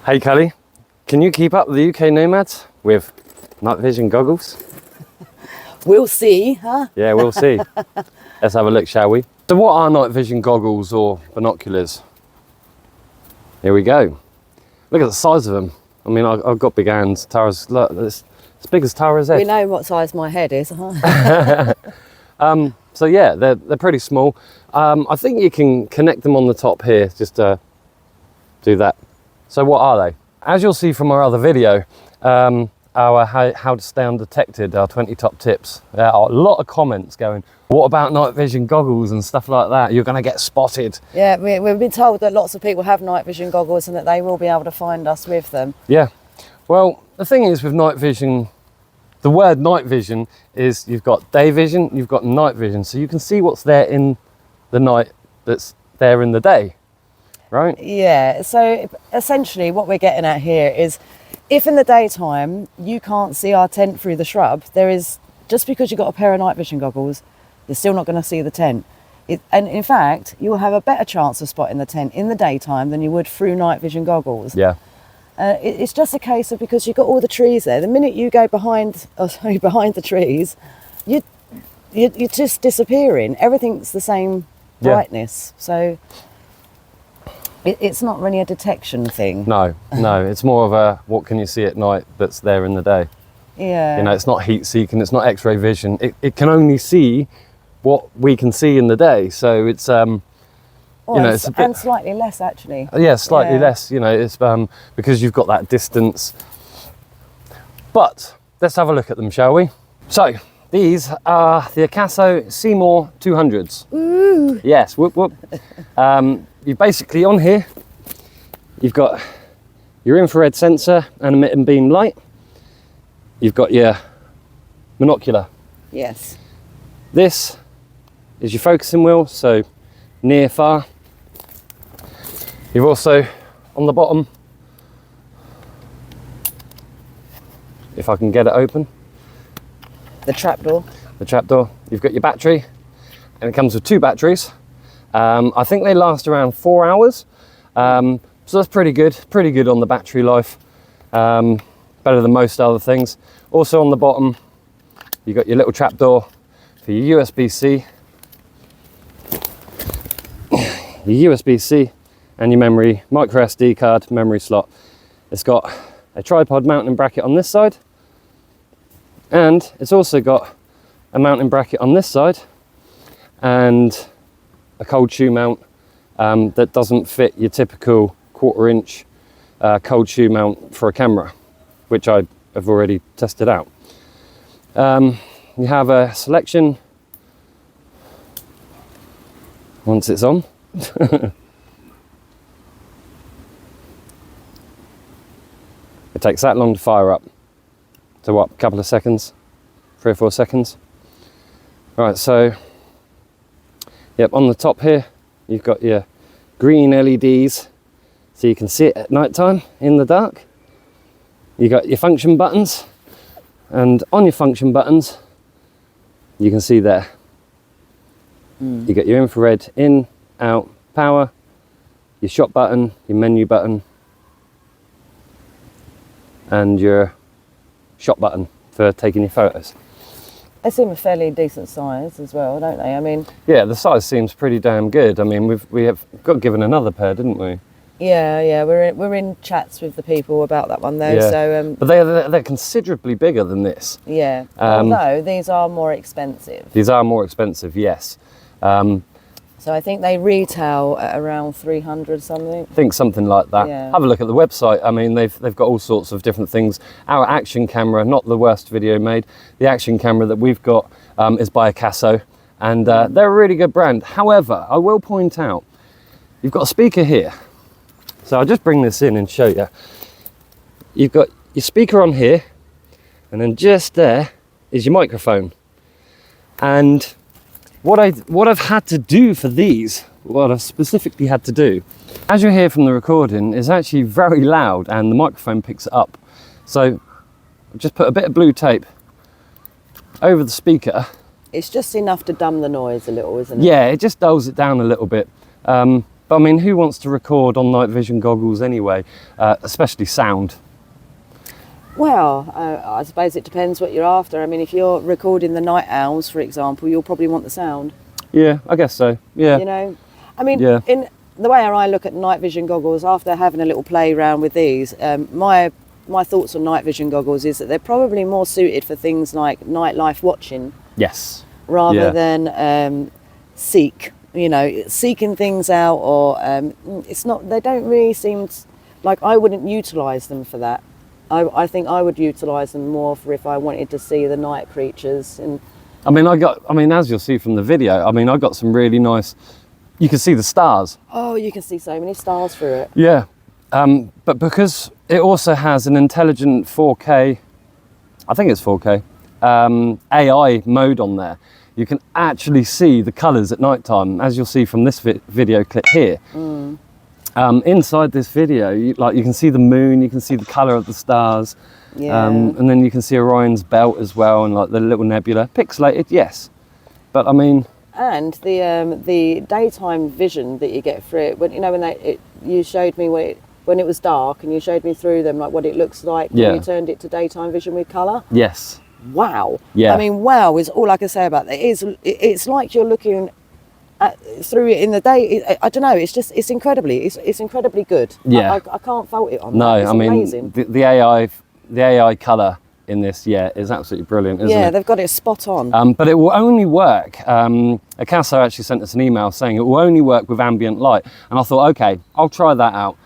Hey Kelly, can you keep up with the UK Nomads with night vision goggles? We'll see, huh? Yeah, we'll see. Let's have a look, shall we? So what are night vision goggles or binoculars? Here we go. Look at the size of them. I mean, I've got big hands. Tara's, look, it's as big as Tara's head. We know what size my head is, huh? So yeah, they're pretty small. I think you can connect them on the top here, just to do that. So what are they? As you'll see from our other video, our how to stay undetected, our 20 top tips. There are a lot of comments going, what about night vision goggles and stuff like that? You're gonna get spotted. Yeah, we've been told that lots of people have night vision goggles and that they will be able to find us with them. Yeah, well, the thing is with night vision, the word night vision is you've got day vision, you've got night vision. So you can see what's there in the night that's there in the day, right? Yeah, so essentially what we're getting at here is if in the daytime you can't see our tent through the shrub, there is, just because you've got a pair of night vision goggles, you're still not going to see the tent. And in fact, you'll have a better chance of spotting the tent in the daytime than you would through night vision goggles. Yeah. It's just a case of, because you've got all the trees there, the minute you go behind the trees, you're just disappearing. Everything's the same brightness. Yeah. So it's not really a detection thing. No, it's more of a, what can you see at night that's there in the day? Yeah. You know, it's not heat seeking, it's not X-ray vision. It can only see what we can see in the day. So it's, you know, it's a bit, and slightly less actually. Yeah, slightly less, you know, it's because you've got that distance. But let's have a look at them, shall we? So these are the Akaso Seymour 200s. Ooh. Yes, whoop, whoop. You basically, on here, you've got your infrared sensor and emitting beam light. You've got your monocular. Yes. This is your focusing wheel, so near, far. You've also, on the bottom, if I can get it open, the trapdoor. The trapdoor. You've got your battery, and it comes with 2 batteries. I think they last around 4 hours, so that's pretty good on the battery life. Better than most other things. Also on the bottom, you've got your little trapdoor for your USB-C, your USB-C, and your memory, micro SD card, memory slot. It's got a tripod mounting bracket on this side, and it's also got a mounting bracket on this side, and a cold shoe mount that doesn't fit your typical 1/4 inch cold shoe mount for a camera, which I have already tested out. You have a selection once it's on. It takes that long to fire up. So what, a couple of seconds, 3 or 4 seconds. Right, so yep, on the top here, you've got your green LEDs, so you can see it at night time in the dark. You got your function buttons, and on your function buttons, you can see there. You got your infrared in, out, power, your shot button, your menu button, and your shot button for taking your photos. They seem a fairly decent size as well, don't they? I mean, yeah, the size seems pretty damn good. I mean, we have got given another pair, didn't we? Yeah, we're in chats with the people about that one though. Yeah. So, but they're considerably bigger than this. Yeah, although these are more expensive. These are more expensive, yes. So I think they retail at around 300 something. I think something like that. Yeah. Have a look at the website. I mean, they've got all sorts of different things. Our action camera, not the worst video made. The action camera that we've got is by Akaso, and they're a really good brand. However, I will point out, you've got a speaker here. So I'll just bring this in and show you. You've got your speaker on here, and then just there is your microphone. And what I've had to do for these, what I've specifically had to do, as you hear from the recording, is actually very loud, and the microphone picks it up. So I've just put a bit of blue tape over the speaker. It's just enough to dumb the noise a little, isn't it? Yeah, it just dulls it down a little bit. But I mean, who wants to record on night vision goggles anyway, especially sound? Well, I suppose it depends what you're after. I mean, if you're recording the night owls, for example, you'll probably want the sound. Yeah, I guess so. Yeah. You know, I mean, Yeah. in the way I look at night vision goggles, after having a little play around with these, my thoughts on night vision goggles is that they're probably more suited for things like nightlife watching. Yes. Rather than seeking things out, or it's not. They don't really seem like I wouldn't utilise them for that. I think I would utilise them more for if I wanted to see the night creatures. And I mean, as you'll see from the video, I mean, I got some really nice. You can see the stars. oh, you can see so many stars through it. Yeah. But because it also has an intelligent 4K, I think it's 4K, AI mode on there, you can actually see the colours at night time, as you'll see from this video clip here. Inside this video, you can see the moon, you can see the colour of the stars, and then you can see Orion's belt as well, and like the little nebula. Pixelated, yes, but I mean, and the daytime vision that you get through it, when you showed me when it was dark, and you showed me through them like what it looks like when you turned it to daytime vision with colour. yes, Wow. Yeah. I mean, wow is all I can say about that. It's like you're looking through it in the day. I don't know. It's incredibly good. Yeah. I can't fault it on no, that. It's I mean, amazing. the AI colour in this, is absolutely brilliant, isn't it? They've got it spot on. But it will only work. Akaso actually sent us an email saying it will only work with ambient light, and I thought, okay, I'll try that out.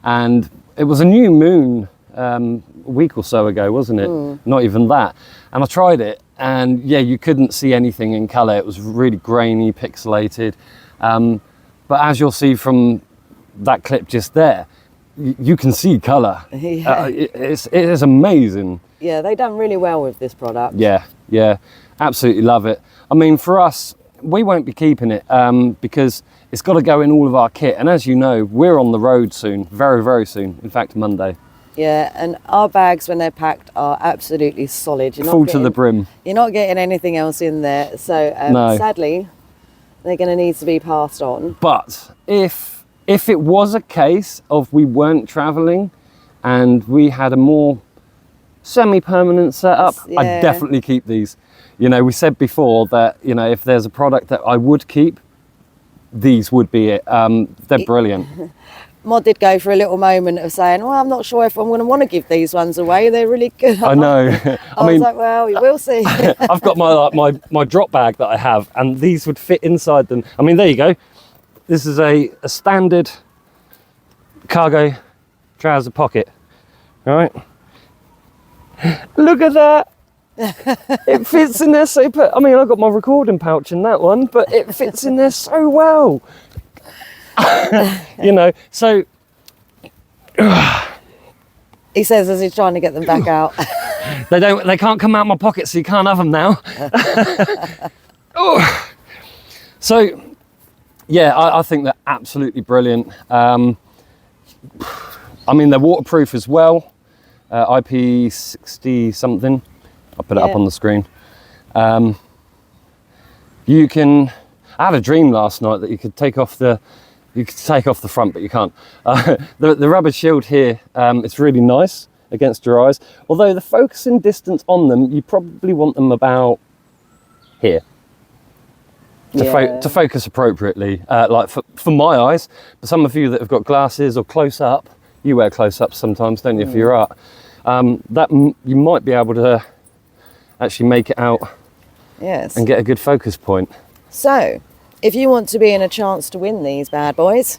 And it was a new moon a week or so ago, wasn't it? Not even that. And I tried it, and you couldn't see anything in colour. It was really grainy, pixelated. But as you'll see from that clip just there, you can see colour. Yeah. It is amazing. Yeah, they've done really well with this product. Yeah, absolutely love it. I mean, for us, we won't be keeping it because it's got to go in all of our kit. And as you know, we're on the road soon, very, very soon. In fact, Monday. Yeah, and our bags, when they're packed, are absolutely solid. Full to the brim. You're not getting anything else in there. So No. sadly, they're going to need to be passed on. But if it was a case of we weren't travelling and we had a more semi-permanent setup, I'd definitely keep these. We said before that, if there's a product that I would keep, these would be it. They're brilliant. Mod did go for a little moment of saying, well, I'm not sure if I'm going to want to give these ones away. They're really good. I know. I was like, well, you will see. I've got my drop bag that I have, and these would fit inside them. I mean, there you go. This is a standard cargo trouser pocket. All right. Look at that. It fits in there so I mean, I've got my recording pouch in that one, but it fits in there so well. So He says as he's trying to get them back out. they can't come out my pocket, so you can't have them now. So I think they're absolutely brilliant. I mean, they're waterproof as well, IP60 something. I'll put it up on the screen. You can, I had a dream last night that you could take off the front, but you can't. The rubber shield here, it's really nice against your eyes. Although the focusing distance on them, you probably want them about here to focus appropriately, like for my eyes. But some of you that have got glasses or close up, you wear close ups sometimes, don't you, for your art? You might be able to actually make it out and get a good focus point. So, if you want to be in a chance to win these bad boys,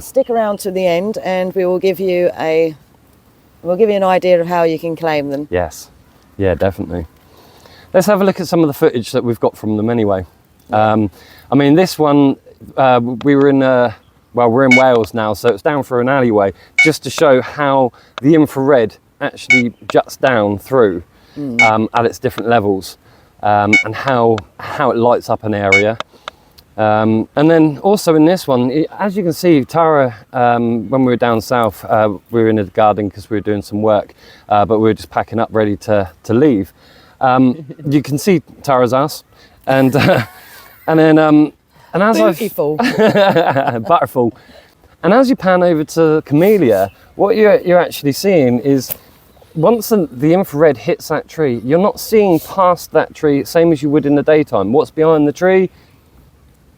stick around to the end, and we will give you an idea of how you can claim them. Yes, yeah, definitely. Let's have a look at some of the footage that we've got from them anyway. I mean, this one, we're in Wales now, so it's down through an alleyway, just to show how the infrared actually juts down through at its different levels, and how it lights up an area. And then also in this one, as you can see, Tara, when we were down south, we were in the garden because we were doing some work, but we were just packing up ready to leave. You can see Tara's ass, and then And as Beautiful. Butterful. And as you pan over to Camellia, what you're actually seeing is once the infrared hits that tree, you're not seeing past that tree, same as you would in the daytime. What's behind the tree,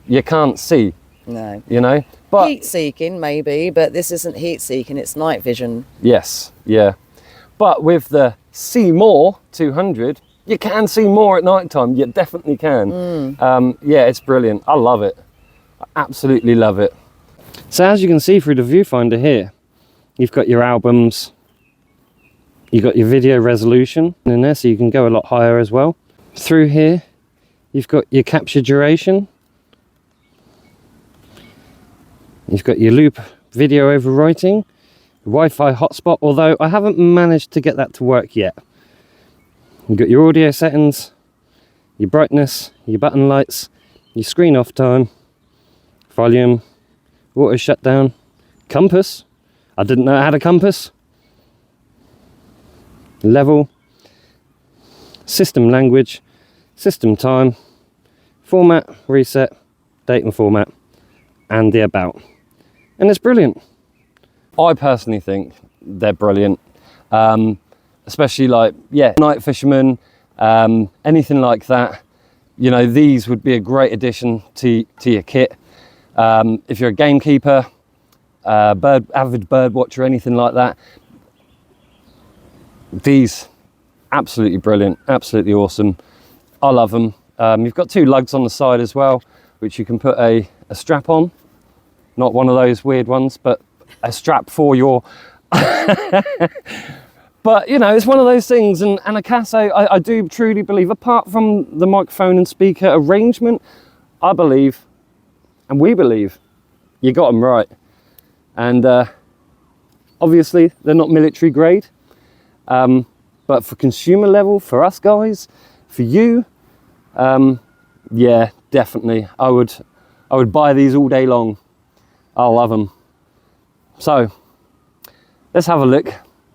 you can't see. No. You know? But Heat seeking, maybe, but this isn't heat seeking, it's night vision. yes, yeah. But with the See More 200, you can see more at night time. You definitely can. Yeah, it's brilliant. I love it. I absolutely love it. So as you can see through the viewfinder here, you've got your albums, you've got your video resolution in there, so you can go a lot higher as well. Through here, you've got your capture duration. You've got your loop video overwriting, Wi-Fi hotspot, although I haven't managed to get that to work yet. You've got your audio settings, your brightness, your button lights, your screen off time, volume, auto shutdown, compass. I didn't know it had a compass. Level, system language, system time, format, reset, date and format, and the about. And it's brilliant. I personally think they're brilliant. Especially like, yeah, night fishermen, anything like that. You know, these would be a great addition to your kit. If you're a gamekeeper, avid bird watcher, anything like that, these, absolutely brilliant, absolutely awesome. I love them. You've got two lugs on the side as well, which you can put a strap on. Not one of those weird ones, but a strap for your... But, you know, it's one of those things. And Akaso, I do truly believe, apart from the microphone and speaker arrangement, I believe, and we believe, you got them right. And obviously, they're not military grade. But for consumer level, for us guys, for you, yeah, definitely. I would buy these all day long. I love them. So let's have a look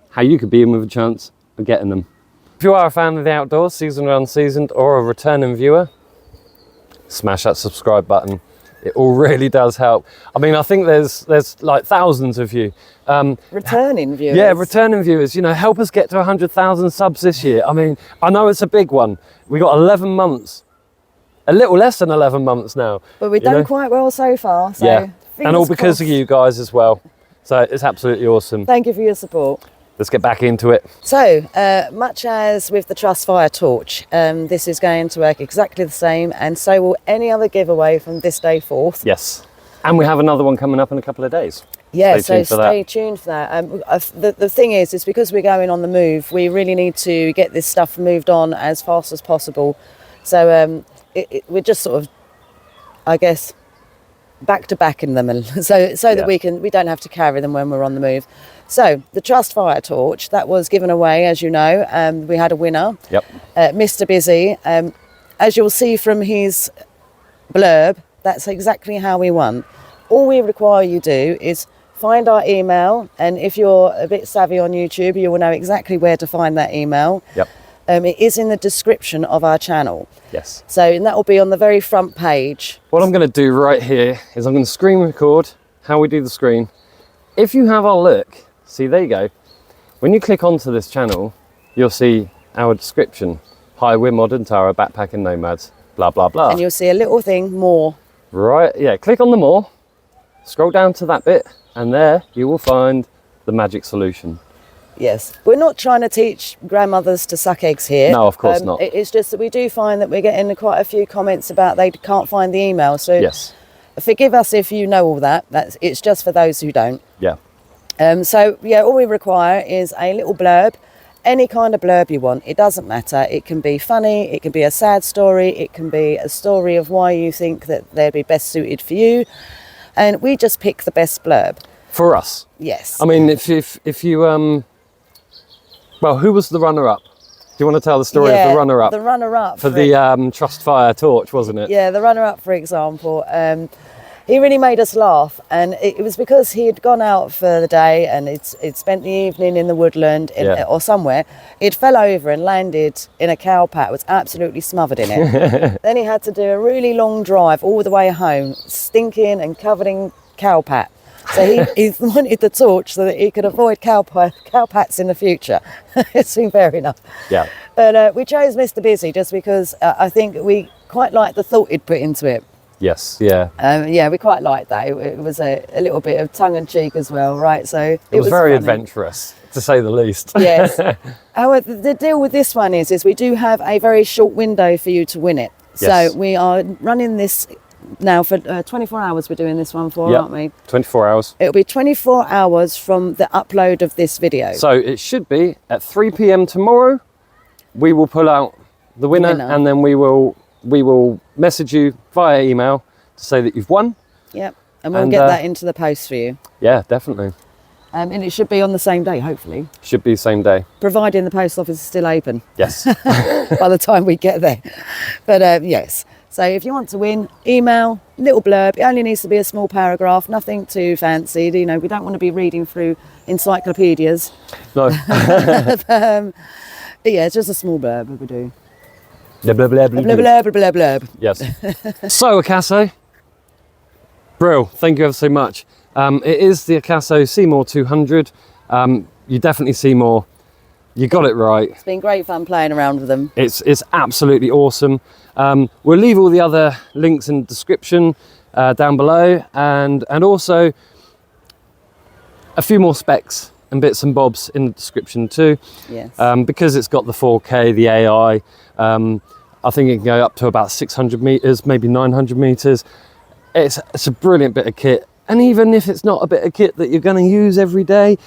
how you could be in with a chance of getting them. If you are a fan of the outdoors, seasoned or unseasoned, or a returning viewer, smash that subscribe button. It all really does help. I mean, I think there's like thousands of you. Returning viewers. Yeah, returning viewers. You know, help us get to 100,000 subs this year. I mean, I know it's a big one. We got 11 months, a little less than 11 months now. But we've done quite well so far. So yeah, and all because crossed. of you guys as well. So it's absolutely awesome. Thank you for your support. Let's get back into it. So, much as with the Trust Fire Torch, this is going to work exactly the same, and so will any other giveaway from this day forth. Yes. And we have another one coming up in a couple of days. Yeah, so stay tuned for that. The thing is because we're going on the move, we really need to get this stuff moved on as fast as possible. So we're just sort of, I guess, back to back in them, and so that we don't have to carry them when we're on the move. So the Trust Fire Torch, that was given away, as you know. We had a winner. Yep. Mr. Busy. As you'll see from his blurb, that's exactly how we won. All we require you do is find our email, and if you're a bit savvy on YouTube, you will know exactly where to find that email. Yep. It is in the description of our channel. Yes. So, and that will be on the very front page. What I'm going to do right here is I'm going to screen record how we do the screen. If you have a look, see, there you go. When you click onto this channel, you'll see our description. Hi, we're Modern Tara, backpacking nomads, blah, blah, blah. And you'll see a little thing, more. Right, yeah, click on the more, scroll down to that bit, and there you will find the magic solution. Yes, we're not trying to teach grandmothers to suck eggs here. No, of course not. It's just that we do find that we're getting quite a few comments about they can't find the email. So yes, forgive us if you know all that. It's just for those who don't. Yeah. So yeah, all we require is a little blurb, any kind of blurb you want. It doesn't matter. It can be funny. It can be a sad story. It can be a story of why you think that they'd be best suited for you, and we just pick the best blurb for us. Yes. I mean, if you well, who was the runner-up? Do you want to tell the story of the runner-up? The runner-up for the Trust Fire Torch, wasn't it? Yeah, the runner-up, for example. he really made us laugh, and it was because he had gone out for the day and he'd spent the evening in the woodland or somewhere. It fell over and landed in a cow pat, was absolutely smothered in it. Then he had to do a really long drive all the way home, stinking and covered in cow pat. So he wanted the torch so that he could avoid cow pats in the future. It seemed fair enough. Yeah. But we chose Mr. Busy just because I think we quite liked the thought he'd put into it. Yes, yeah. Yeah, we quite liked that. It was a little bit of tongue-in-cheek as well, right? So it was very funny. Adventurous, to say the least. Yes. However, the deal with this one is we do have a very short window for you to win it. Yes. So we are running this now for 24 hours. We're doing this one for, aren't we? 24 hours. It'll be 24 hours from the upload of this video. So it should be at 3 p.m. tomorrow. We will pull out the winner. And then we will message you via email to say that you've won. Yep. And we'll get that into the post for you. Yeah, definitely. And it should be on the same day, hopefully. Should be the same day. Providing the post office is still open. Yes. By the time we get there. But yes. So if you want to win, email, little blurb. It only needs to be a small paragraph, nothing too fancy. You know, we don't want to be reading through encyclopedias. No. But yeah, it's just a small blurb we do. Blah, blah, blah, blah, Blurb, blurb, blurb, blurb. Yes. So, Akaso, Brill, thank you ever so much. It is the Akaso Seymour 200. You definitely see more. You got it right. It's been great fun playing around with them. It's absolutely awesome. We'll leave all the other links in the description down below, and also a few more specs and bits and bobs in the description too. Yes. Because it's got the 4K, the AI, I think it can go up to about 600 meters, maybe 900 meters. It's a brilliant bit of kit. And even if it's not a bit of kit that you're going to use every day,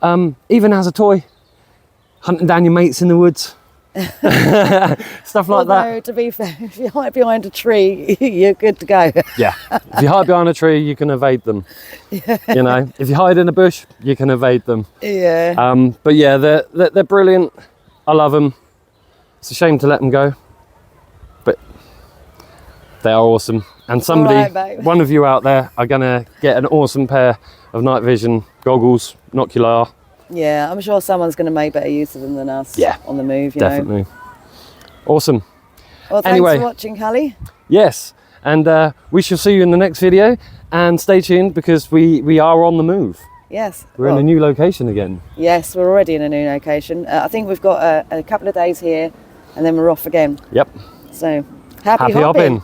even as a toy, hunting down your mates in the woods, stuff like that. To be fair, if you hide behind a tree, you're good to go. Yeah, if you hide behind a tree, you can evade them. Yeah. You know, if you hide in a bush, you can evade them. Yeah. But yeah, they're brilliant. I love them. It's a shame to let them go, but they are awesome. And somebody, one of you out there, are gonna get an awesome pair of night vision goggles, binocular. Yeah, I'm sure someone's going to make better use of them than us. Yeah, on the move. Definitely. Awesome. Well, thanks for watching, Hallie. Yes, and we shall see you in the next video. And stay tuned because we are on the move. Yes. We're in a new location again. Yes, we're already in a new location. I think we've got a couple of days here, and then we're off again. Yep. So happy hopping.